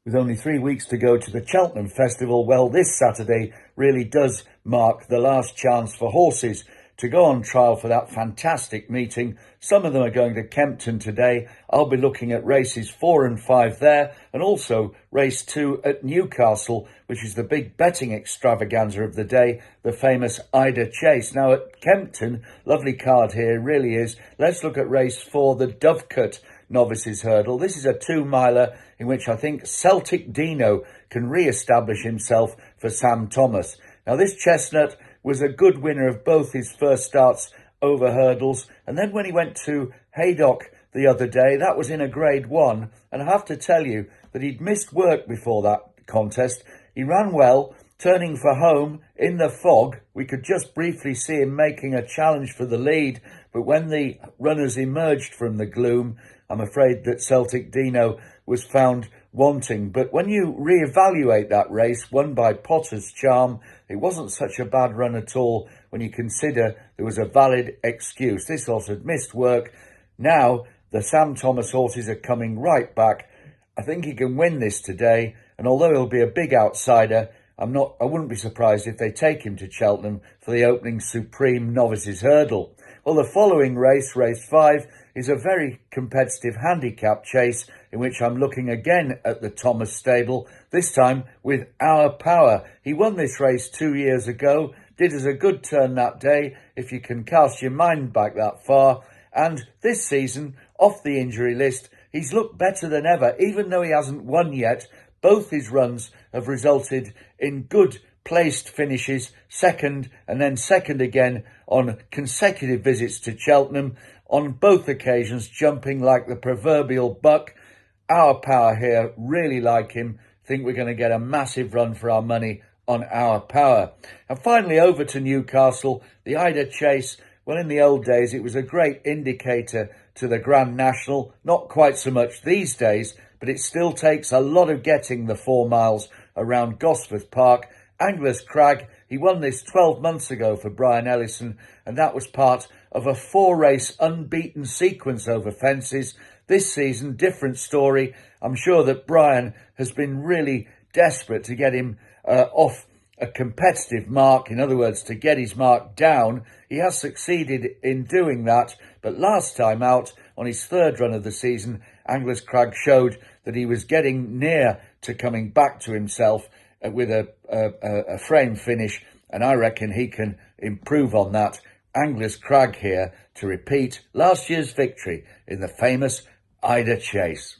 With only 3 weeks to go to the Cheltenham Festival, well, this Saturday really does mark the last chance for horses to go on trial for that fantastic meeting. Some of them are going to Kempton today. I'll be looking at races 4 and 5 there, and also race 2 at Newcastle, which is the big betting extravaganza of the day, the famous Ida Chase. Now at Kempton, lovely card here, really is. Let's look at race 4, the Dovecote Novices Hurdle. This is a 2-miler in which I think Celtic Dino can re-establish himself for Sam Thomas. Now this chestnut was a good winner of both his first starts over hurdles, and then when he went to Haydock the other day, that was in a grade 1, and I have to tell you that he'd missed work before that contest. He ran well, turning for home in the fog. We could just briefly see him making a challenge for the lead, but when the runners emerged from the gloom, I'm afraid that Celtic Dino was found wanting. But when you re-evaluate that race, won by Potter's Charm, it wasn't such a bad run at all when you consider there was a valid excuse. This horse had missed work. Now the Sam Thomas horses are coming right back. I think he can win this today, and although he'll be a big outsider, I wouldn't be surprised if they take him to Cheltenham for the opening Supreme Novices Hurdle. Well, the following race, race 5, is a very competitive handicap chase in which I'm looking again at the Thomas stable, this time with Our Power. He won this race 2 years ago, did us a good turn that day, if you can cast your mind back that far, and this season, off the injury list, he's looked better than ever, even though he hasn't won yet. Both his runs have resulted in good placed finishes, second and then second again on consecutive visits to Cheltenham, on both occasions jumping like the proverbial buck. Our Power here, really like him. Think we're going to get a massive run for our money on Our Power. And finally over to Newcastle, the Ida Chase. Well, in the old days, it was a great indicator to the Grand National. Not quite so much these days, but it still takes a lot of getting the 4 miles around Gosforth Park. Anglers Crag, he won this 12 months ago for Brian Ellison, and that was part of a 4-race unbeaten sequence over fences. This season, different story. I'm sure that Brian has been really desperate to get him off a competitive mark, in other words, to get his mark down. He has succeeded in doing that, but last time out, on his 3rd run of the season, Anglers Crag showed that he was getting near to coming back to himself with a frame finish, and I reckon he can improve on that. Anglers Crag here to repeat last year's victory in the famous Ida Chase.